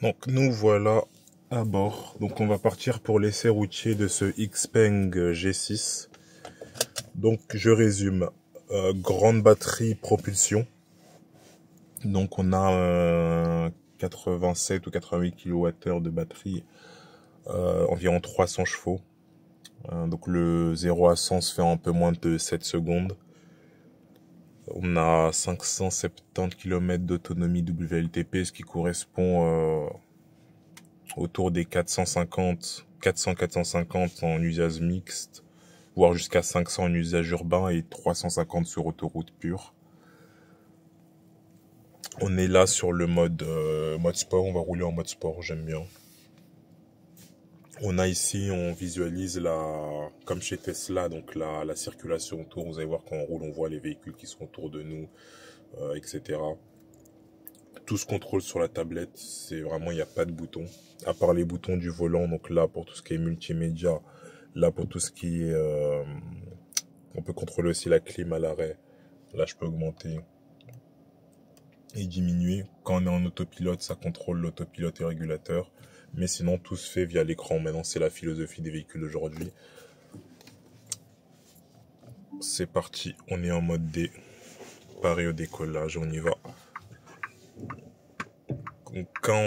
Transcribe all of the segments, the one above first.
Donc nous voilà à bord. Donc on va partir pour l'essai routier de ce Xpeng G6. Donc je résume. Grande batterie propulsion. Donc on a 87 ou 88 kWh de batterie, environ 300 chevaux. Donc le 0 à 100 se fait en un peu moins de 7 secondes. On a 570 km d'autonomie WLTP, ce qui correspond autour des 450 en usage mixte, voire jusqu'à 500 en usage urbain et 350 sur autoroute pure. On est là sur le mode sport, on va rouler en mode sport, j'aime bien. On a ici, on visualise comme chez Tesla, donc la circulation autour. Vous allez voir quand on roule, on voit les véhicules qui sont autour de nous, etc. Tout se contrôle sur la tablette, c'est vraiment, il n'y a pas de boutons. À part les boutons du volant, donc là pour tout ce qui est multimédia, là pour tout ce qui est... on peut contrôler aussi la clim à l'arrêt. Là je peux augmenter et diminuer. Quand on est en autopilote, ça contrôle l'autopilote et régulateur. Mais sinon, tout se fait via l'écran. Maintenant, c'est la philosophie des véhicules d'aujourd'hui. C'est parti, on est en mode D. Pareil au décollage, on y va. Donc, quand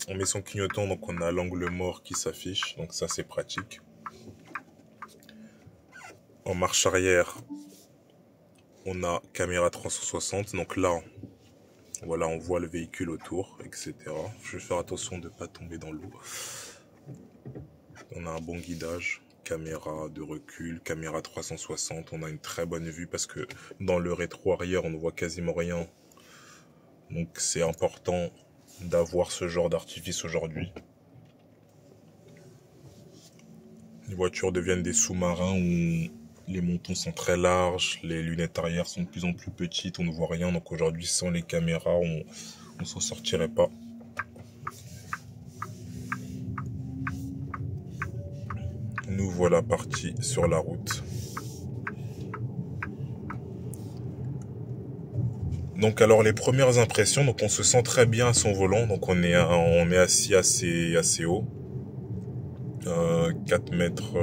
on met son clignotant, donc on a l'angle mort qui s'affiche. Donc ça, c'est pratique. En marche arrière, on a caméra 360. Donc là, voilà, on voit le véhicule autour, etc. Je vais faire attention de ne pas tomber dans l'eau. On a un bon guidage, caméra de recul, caméra 360. On a une très bonne vue parce que dans le rétro arrière, on ne voit quasiment rien. Donc c'est important d'avoir ce genre d'artifice aujourd'hui. Les voitures deviennent des sous-marins où les montants sont très larges, les lunettes arrière sont de plus en plus petites, on ne voit rien. Donc aujourd'hui, sans les caméras, on s'en sortirait pas. Nous voilà partis sur la route. Donc alors les premières impressions, donc on se sent très bien à son volant, donc on est assis assez haut. 4 mètres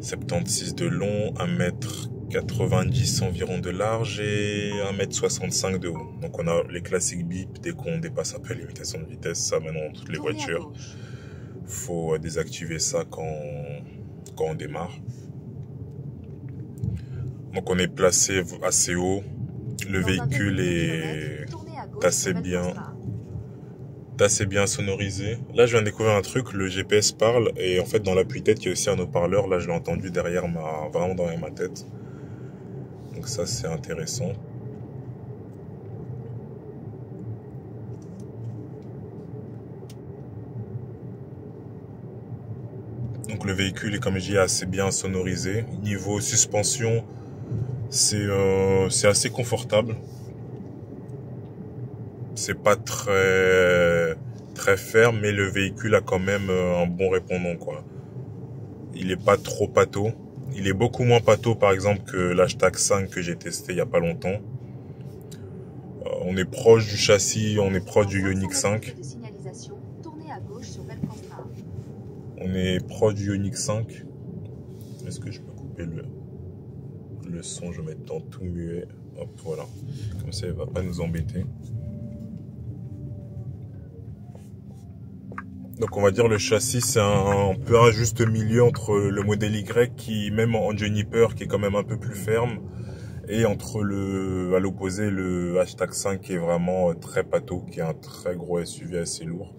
76 de long, 1 mètre 90 environ de large et 1 mètre 65 de haut. Donc on a les classiques bip dès qu'on dépasse un peu la limitation de vitesse, ça maintenant dans toutes les voitures. Faut désactiver ça quand on démarre. Donc on est placé assez haut. Le véhicule est assez bien sonorisé. Là, je viens de découvrir un truc, le GPS parle, et en fait, dans l'appui-tête, il y a aussi un haut-parleur. Là, je l'ai entendu vraiment derrière ma tête. Donc ça, c'est intéressant. Donc le véhicule est, comme je dis, assez bien sonorisé. Niveau suspension, c'est assez confortable. C'est pas très ferme, mais le véhicule a quand même un bon répondant, quoi. Il est pas trop pâteau. Il est beaucoup moins pâteau, par exemple, que l'Hashtag 5 que j'ai testé il y a pas longtemps. On est proche du châssis, on est proche du Ioniq 5. On est proche du Ioniq 5. Est-ce que je peux couper le son? Je vais mettre dans tout muet. Hop, voilà. Comme ça, il va pas nous embêter. Donc on va dire le châssis, c'est un peu un juste milieu entre le modèle Y qui, même en Juniper, qui est quand même un peu plus ferme, et entre à l'opposé, le Hashtag 5 qui est vraiment très pâteau, qui est un très gros SUV assez lourd.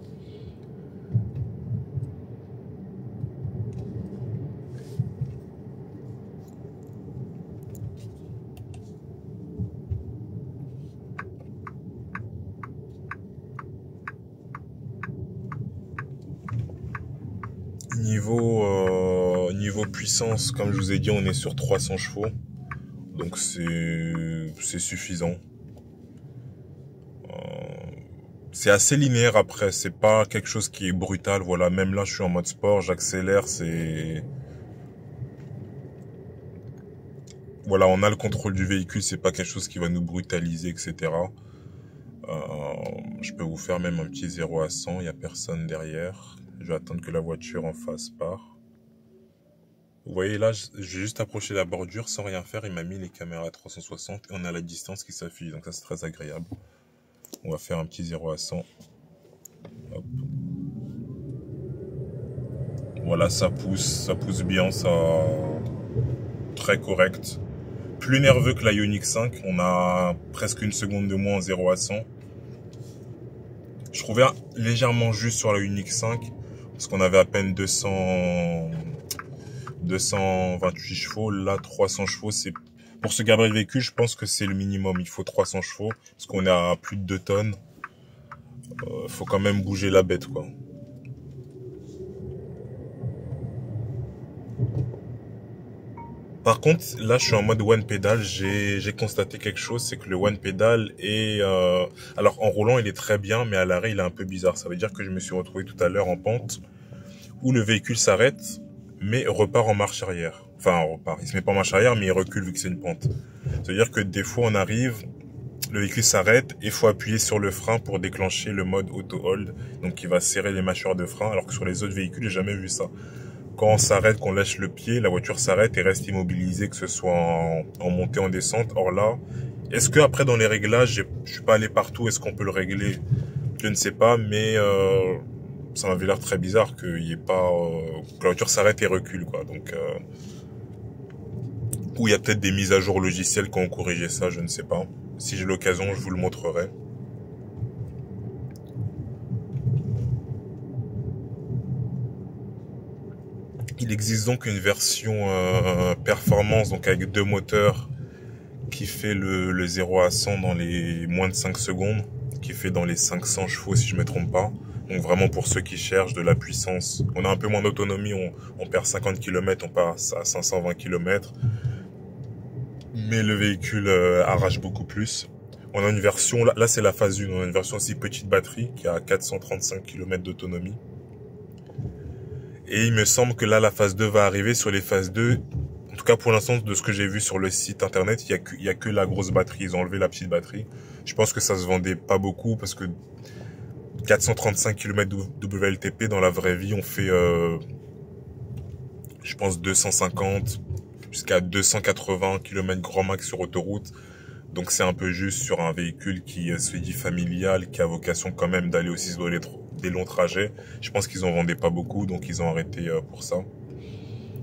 Niveau puissance, comme je vous ai dit, on est sur 300 chevaux. Donc c'est suffisant. C'est assez linéaire après, c'est pas quelque chose qui est brutal. Voilà, même là je suis en mode sport, j'accélère, voilà, on a le contrôle du véhicule, c'est pas quelque chose qui va nous brutaliser, etc. Je peux vous faire même un petit 0 à 100, il n'y a personne derrière. Je vais attendre que la voiture en face part. Vous voyez là, j'ai juste approché la bordure sans rien faire. Il m'a mis les caméras à 360 et on a la distance qui s'affiche. Donc ça, c'est très agréable. On va faire un petit 0 à 100. Hop. Voilà, ça pousse bien, ça très correct. Plus nerveux que la Ioniq 5. On a presque une seconde de moins en 0 à 100. Je trouvais légèrement juste sur la Ioniq 5 parce qu'on avait à peine 228 chevaux. Là, 300 chevaux, c'est pour ce gabarit de véhicule, je pense que c'est le minimum. Il faut 300 chevaux parce qu'on est à plus de 2 tonnes. Faut quand même bouger la bête, quoi. Par contre, là, je suis en mode one pedal. J'ai constaté quelque chose, c'est que le one pedal est, alors en roulant, il est très bien, mais à l'arrêt, il est un peu bizarre. Ça veut dire que je me suis retrouvé tout à l'heure en pente où le véhicule s'arrête, mais repart en marche arrière. Enfin, repart. Il se met pas en marche arrière, mais il recule vu que c'est une pente. Ça veut dire que des fois, on arrive, le véhicule s'arrête et il faut appuyer sur le frein pour déclencher le mode auto-hold. Donc, il va serrer les mâchoires de frein, alors que sur les autres véhicules, j'ai jamais vu ça. Quand on s'arrête, qu'on lâche le pied, la voiture s'arrête et reste immobilisée, que ce soit en montée, en descente. Or là, est-ce que après dans les réglages, je suis pas allé partout, est-ce qu'on peut le régler? Je ne sais pas, mais ça m'avait l'air très bizarre que la voiture s'arrête et recule, quoi. Donc, ou il y a peut-être des mises à jour logicielles qui ont corrigé ça, je ne sais pas. Si j'ai l'occasion, je vous le montrerai. Il existe donc une version performance, donc avec 2 moteurs, qui fait le 0 à 100 dans les moins de 5 secondes, qui fait dans les 500 chevaux si je me trompe pas. Donc vraiment pour ceux qui cherchent de la puissance. On a un peu moins d'autonomie, on perd 50 km, on passe à 520 km. Mais le véhicule arrache beaucoup plus. On a une version, là c'est la phase 1, on a une version aussi petite batterie qui a 435 km d'autonomie. Et il me semble que là, la phase 2 va arriver. Sur les phases 2, en tout cas pour l'instant, de ce que j'ai vu sur le site internet, il y a que la grosse batterie. Ils ont enlevé la petite batterie. Je pense que ça se vendait pas beaucoup parce que 435 km WLTP dans la vraie vie, on fait, je pense, 250 jusqu'à 280 km grand max sur autoroute. Donc c'est un peu juste sur un véhicule qui se dit familial, qui a vocation quand même d'aller aussi sur des longs trajets. Je pense qu'ils en vendaient pas beaucoup, donc ils ont arrêté pour ça.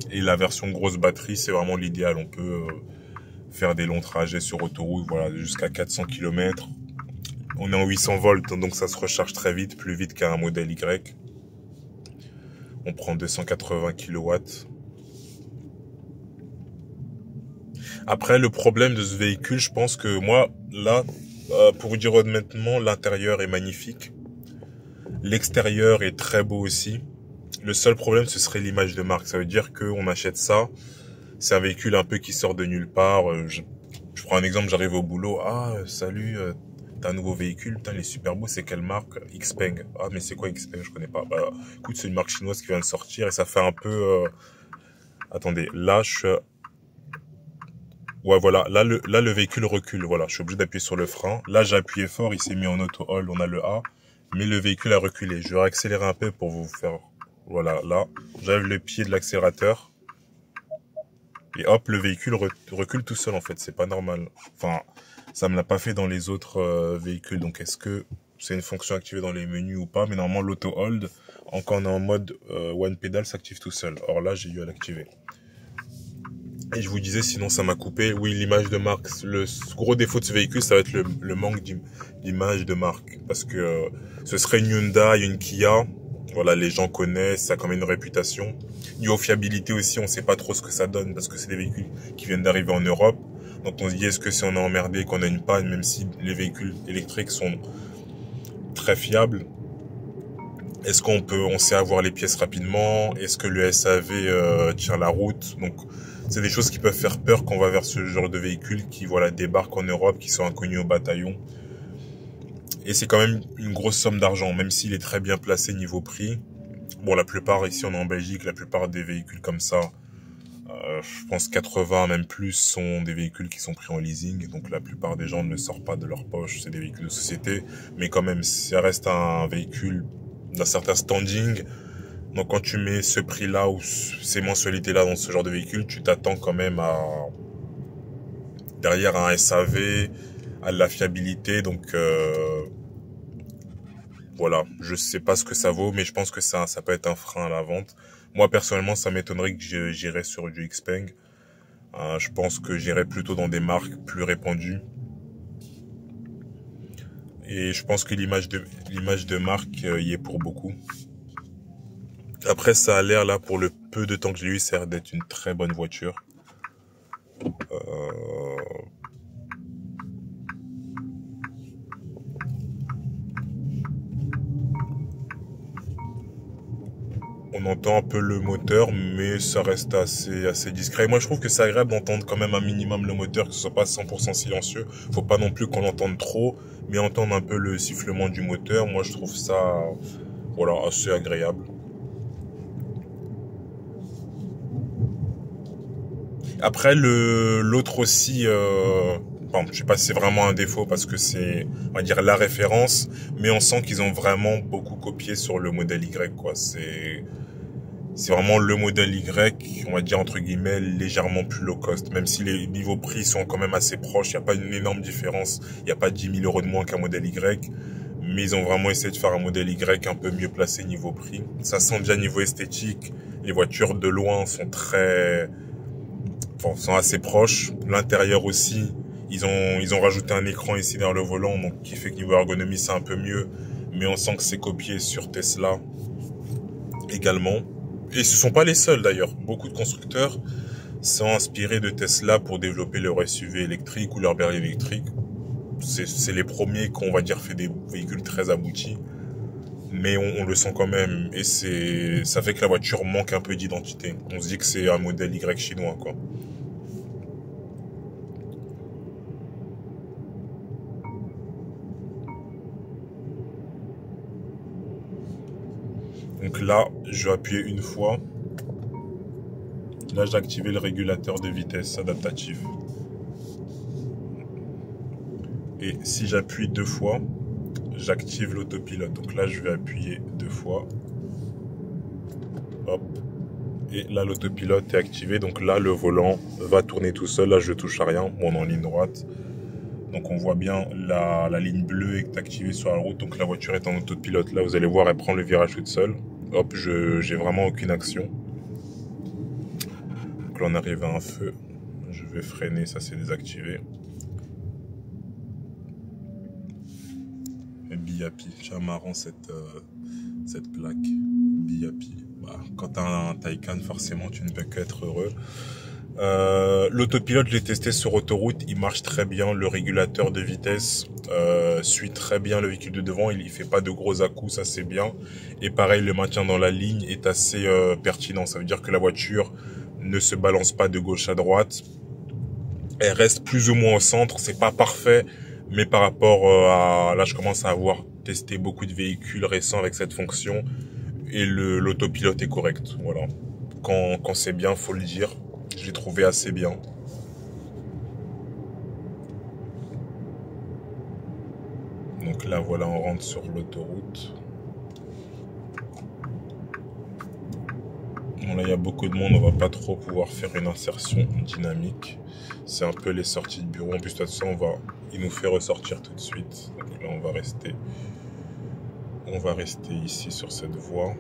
Et la version grosse batterie, c'est vraiment l'idéal. On peut faire des longs trajets sur autoroute, voilà, jusqu'à 400 km. On est en 800 volts, donc ça se recharge très vite, plus vite qu'un modèle Y. On prend 280 kW. Après, le problème de ce véhicule, je pense que moi, là, pour vous dire honnêtement, l'intérieur est magnifique. L'extérieur est très beau aussi. Le seul problème, ce serait l'image de marque. Ça veut dire qu'on achète ça. C'est un véhicule un peu qui sort de nulle part. Je prends un exemple, j'arrive au boulot. Ah, salut, t'as un nouveau véhicule. Putain, il est super beau. C'est quelle marque? Xpeng. Ah, mais c'est quoi Xpeng? Je connais pas. Bah, écoute, c'est une marque chinoise qui vient de sortir et ça fait un peu... Attendez, là, ouais, voilà. Là, le véhicule recule. Voilà, je suis obligé d'appuyer sur le frein. Là, j'ai appuyé fort. Il s'est mis en auto-hold. On a le A. Mais le véhicule a reculé. Je vais accélérer un peu pour vous faire... Voilà, là, j'enlève le pied de l'accélérateur. Et hop, le véhicule recule tout seul, en fait. C'est pas normal. Enfin, ça me l'a pas fait dans les autres véhicules. Donc, est-ce que c'est une fonction activée dans les menus ou pas? Mais normalement, l'auto-hold, quand on est en mode one pedal, s'active tout seul. Or là, j'ai eu à l'activer. Et je vous disais, sinon ça m'a coupé. Oui, l'image de marque. Le gros défaut de ce véhicule, ça va être le manque d'image de marque. Parce que ce serait une Hyundai, une Kia. Voilà, les gens connaissent, ça a quand même une réputation. Niveau fiabilité aussi, on sait pas trop ce que ça donne parce que c'est des véhicules qui viennent d'arriver en Europe. Donc on se dit, est-ce que si on est emmerdé, qu'on a une panne, même si les véhicules électriques sont très fiables, est-ce on sait avoir les pièces rapidement? Est-ce que le SAV tient la route? Donc c'est des choses qui peuvent faire peur quand on va vers ce genre de véhicules qui débarquent en Europe, qui sont inconnus au bataillon. Et c'est quand même une grosse somme d'argent, même s'il est très bien placé niveau prix. Bon, la plupart, ici on est en Belgique, la plupart des véhicules comme ça Je pense 80 même plus sont des véhicules qui sont pris en leasing. Donc la plupart des gens ne sortent pas de leur poche. C'est des véhicules de société. Mais quand même, ça reste un véhicule d'un certain standing. Donc quand tu mets ce prix-là ou ces mensualités-là dans ce genre de véhicule, tu t'attends quand même à derrière un SAV, à de la fiabilité. Donc voilà, je sais pas ce que ça vaut, mais je pense que ça peut être un frein à la vente. Moi personnellement, ça m'étonnerait que j'irais sur du Xpeng. Je pense que j'irais plutôt dans des marques plus répandues. Et je pense que l'image de marque y est pour beaucoup. Après, ça a l'air là, pour le peu de temps que j'ai eu, ça a l'air d'être une très bonne voiture. On entend un peu le moteur, mais ça reste assez discret. Et moi, je trouve que c'est agréable d'entendre quand même un minimum le moteur, que ce soit pas 100% silencieux. Faut pas non plus qu'on l'entende trop, mais entendre un peu le sifflement du moteur. Moi, je trouve ça, voilà, assez agréable. Après, l'autre aussi, bon, je sais pas si c'est vraiment un défaut parce que c'est, on va dire, la référence, mais on sent qu'ils ont vraiment beaucoup copié sur le modèle Y, quoi. C'est vraiment le modèle Y, on va dire entre guillemets, légèrement plus low cost. Même si les niveaux prix sont quand même assez proches, il n'y a pas une énorme différence. Il n'y a pas 10 000 euros de moins qu'un modèle Y. Mais ils ont vraiment essayé de faire un modèle Y un peu mieux placé niveau prix. Ça sent déjà niveau esthétique. Les voitures de loin sont sont assez proches. L'intérieur aussi, ils ont rajouté un écran ici derrière le volant, donc qui fait que niveau ergonomie c'est un peu mieux. Mais on sent que c'est copié sur Tesla également. Et ce sont pas les seuls d'ailleurs. Beaucoup de constructeurs sont inspirés de Tesla pour développer leur SUV électrique ou leur berline électrique. C'est les premiers qu'on va dire fait des véhicules très aboutis. Mais on le sent quand même. Et ça fait que la voiture manque un peu d'identité. On se dit que c'est un modèle Y chinois, quoi. Donc là, je vais appuyer une fois. Là, j'ai activé le régulateur de vitesse adaptatif. Et si j'appuie deux fois, j'active l'autopilote. Donc là, je vais appuyer deux fois. Hop. Et là, l'autopilote est activé. Donc là, le volant va tourner tout seul. Là, je ne touche à rien. Bon, on est en ligne droite. Donc on voit bien la ligne bleue est activée sur la route. Donc la voiture est en autopilote. Là, vous allez voir, elle prend le virage toute seule. Hop, j'ai vraiment aucune action. Donc là, on arrive à un feu. Je vais freiner, ça c'est désactivé. Et BIAPI, c'est marrant cette plaque. BIAPI. Bah, quand tu as un Taycan, forcément, tu ne peux qu'être heureux. L'autopilote, je l'ai testé sur autoroute, il marche très bien. Le régulateur de vitesse suit très bien le véhicule de devant. Il fait pas de gros à-coups, ça c'est bien. Et pareil, le maintien dans la ligne est assez pertinent. Ça veut dire que la voiture ne se balance pas de gauche à droite. Elle reste plus ou moins au centre. C'est pas parfait, mais par rapport à là, je commence à avoir testé beaucoup de véhicules récents avec cette fonction et l'autopilote est correct. Voilà. Quand c'est bien, faut le dire. Je l'ai trouvé assez bien. Donc là, voilà, on rentre sur l'autoroute. Bon, là, il y a beaucoup de monde. On va pas trop pouvoir faire une insertion dynamique. C'est un peu les sorties de bureau. En plus, de toute façon, il nous fait ressortir tout de suite. Donc là, on va rester ici sur cette voie.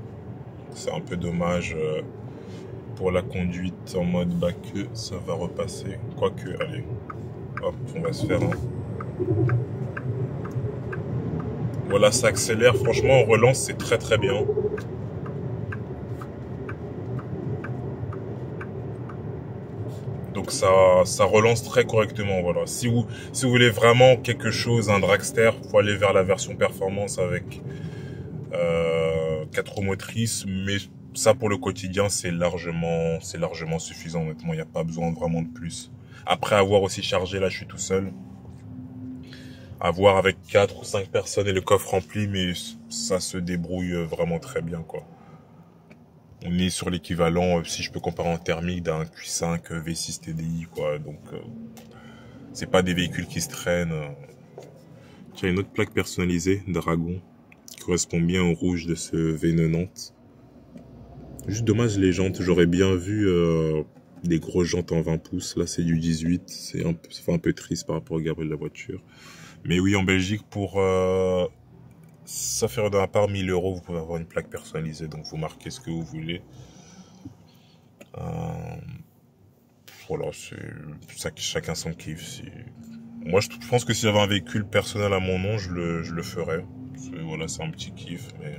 C'est un peu dommage pour la conduite en mode bas que ça va repasser. Quoique, allez, hop, on va se faire un... Voilà, ça accélère. Franchement, on relance, c'est très très bien. Donc ça relance très correctement. Voilà. Si vous voulez vraiment quelque chose, un dragster, faut aller vers la version performance avec 4 roues motrices. Mais ça, pour le quotidien, c'est largement suffisant. Honnêtement, il n'y a pas besoin vraiment de plus. Après avoir aussi chargé, là, je suis tout seul. Avoir avec 4 ou 5 personnes et le coffre rempli, mais ça se débrouille vraiment très bien, quoi. On est sur l'équivalent, si je peux comparer en thermique, d'un Q5 V6 TDI, quoi. Donc, c'est pas des véhicules qui se traînent. Tiens, une autre plaque personnalisée, Dragon, qui correspond bien au rouge de ce V90. Juste dommage les jantes, j'aurais bien vu des grosses jantes en 20 pouces. Là, c'est du 18, ça fait un peu triste par rapport au gabarit de la voiture. Mais oui, en Belgique, pour ça fait de ma part 1000 euros, vous pouvez avoir une plaque personnalisée, donc vous marquez ce que vous voulez. Voilà, c'est chacun son kiff. Moi, je pense que si j'avais un véhicule personnel à mon nom, je le ferais. Voilà, c'est un petit kiff, mais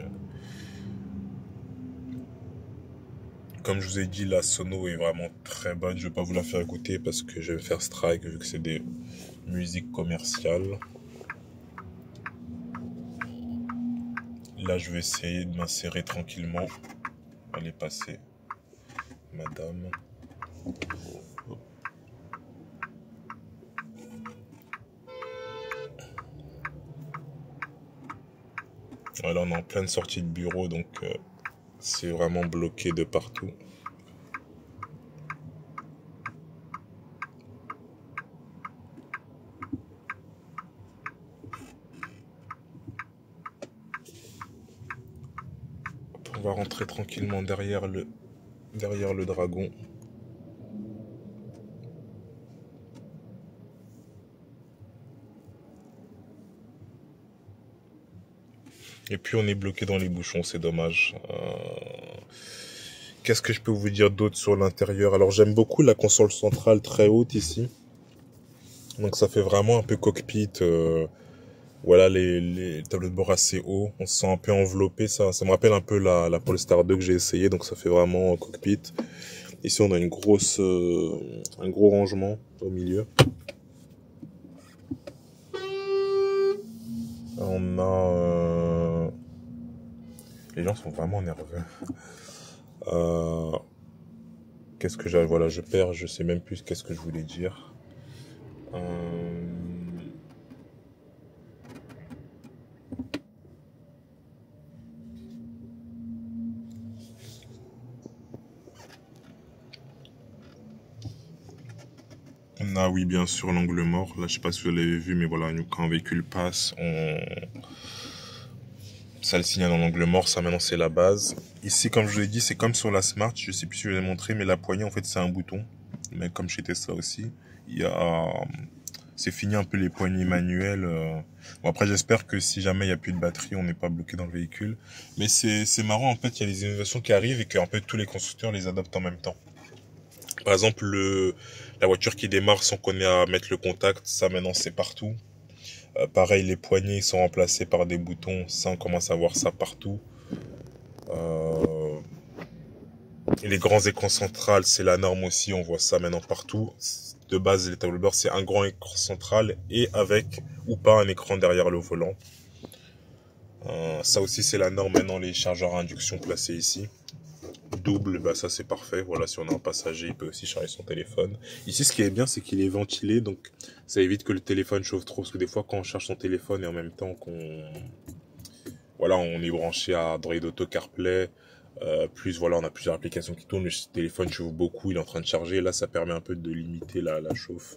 comme je vous ai dit, la sono est vraiment très bonne. Je vais pas vous la faire écouter parce que je vais faire strike vu que c'est des musiques commerciales. Là, je vais essayer de m'insérer tranquillement. Allez, passer, madame. Voilà, on est en pleine sortie de bureau, donc c'est vraiment bloqué de partout. On va rentrer tranquillement derrière le dragon. Et puis on est bloqué dans les bouchons, c'est dommage. Qu'est-ce que je peux vous dire d'autre sur l'intérieur? Alors j'aime beaucoup la console centrale très haute ici. Donc ça fait vraiment un peu cockpit. Voilà les tableaux de bord assez hauts. On se sent un peu enveloppé. Ça me rappelle un peu la Polestar 2 que j'ai essayé. Donc ça fait vraiment cockpit. Ici on a un gros rangement au milieu. On a... Les gens sont vraiment nerveux. Qu'est-ce que j'ai... Voilà, je perds, je sais même plus qu'est-ce que je voulais dire. On a, oui, bien sûr, l'angle mort. Là, je sais pas si vous l'avez vu, mais voilà, quand un véhicule passe, ça le signale en angle mort. Ça, maintenant, c'est la base. Ici, comme je vous l'ai dit, c'est comme sur la Smart. Je sais plus si je l'ai montré, mais la poignée, en fait, c'est un bouton. Mais comme chez Tesla aussi, c'est fini un peu les poignées manuelles. Bon, après, j'espère que si jamais il n'y a plus de batterie, on n'est pas bloqué dans le véhicule. Mais c'est marrant, en fait, il y a des innovations qui arrivent et qu'en fait, tous les constructeurs les adoptent en même temps. Par exemple, la voiture qui démarre sans qu'on ait à mettre le contact, ça maintenant c'est partout. Pareil, les poignées sont remplacées par des boutons, ça on commence à voir ça partout. Et les grands écrans centrales, c'est la norme aussi, on voit ça maintenant partout. De base, les tableaux de bord, c'est un grand écran central et avec ou pas un écran derrière le volant. Ça aussi, c'est la norme maintenant, les chargeurs à induction placés ici. Double, bah ça c'est parfait. Voilà, si on a un passager, il peut aussi charger son téléphone. Ici, ce qui est bien, c'est qu'il est ventilé, donc ça évite que le téléphone chauffe trop. Parce que des fois, quand on charge son téléphone et en même temps voilà, on est branché à Android Auto, CarPlay, plus voilà, on a plusieurs applications qui tournent, le téléphone chauffe beaucoup, il est en train de charger. Là, ça permet un peu de limiter la chauffe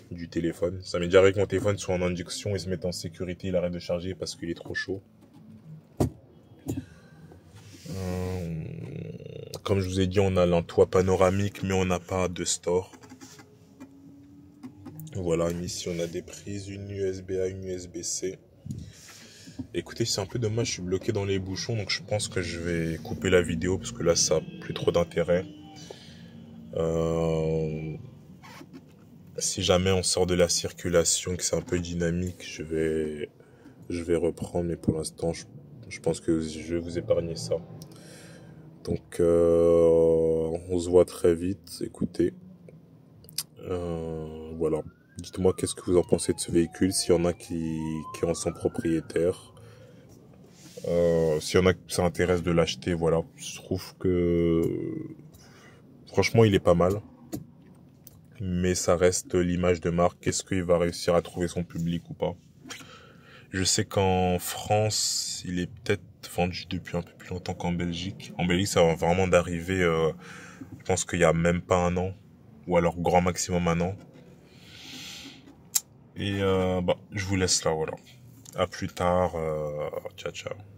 du téléphone. Ça m'est déjà arrivé que mon téléphone soit en induction et se mette en sécurité, il arrête de charger parce qu'il est trop chaud. Comme je vous ai dit, on a un toit panoramique, mais on n'a pas de store. Voilà, ici on a des prises, une USB-A, une USB-C. Écoutez, c'est un peu dommage, je suis bloqué dans les bouchons, donc je pense que je vais couper la vidéo, parce que là, ça n'a plus trop d'intérêt. Si jamais on sort de la circulation, que c'est un peu dynamique, je vais reprendre, mais pour l'instant, je pense que je vais vous épargner ça. Donc, on se voit très vite. Écoutez, voilà. Dites-moi qu'est-ce que vous en pensez de ce véhicule, s'il y en a qui en sont propriétaires. S'il y en a qui ça intéresse de l'acheter, voilà. Je trouve que franchement, il est pas mal. Mais ça reste l'image de marque. Est-ce qu'il va réussir à trouver son public ou pas? Je sais qu'en France, il est peut-être vendu depuis un peu plus longtemps qu'en Belgique. En Belgique, ça va vraiment d'arriver, je pense qu'il y a même pas un an, ou alors grand maximum un an. Et bah, je vous laisse là, voilà. À plus tard, ciao ciao.